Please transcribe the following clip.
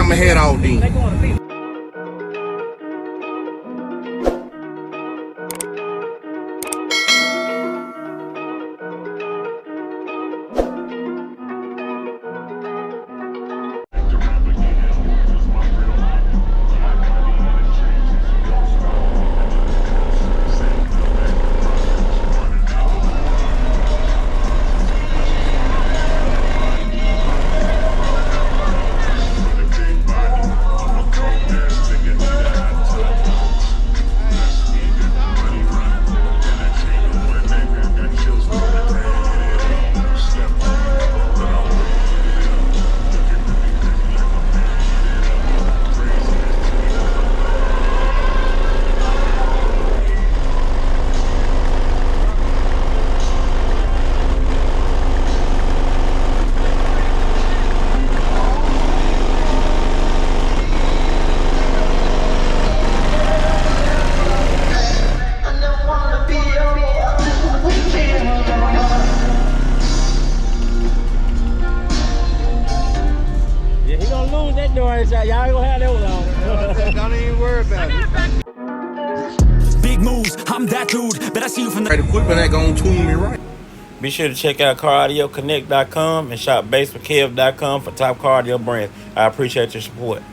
I'ma head out then. Y'all gonna have that one on. Don't even worry about it. Big moves, I'm that dude. Bet I see you from the equipment ain't gonna tune me right. Be sure to check out CarAudioConnect.com and shop BASSWITHKEV.com for top car audio brands. I appreciate your support.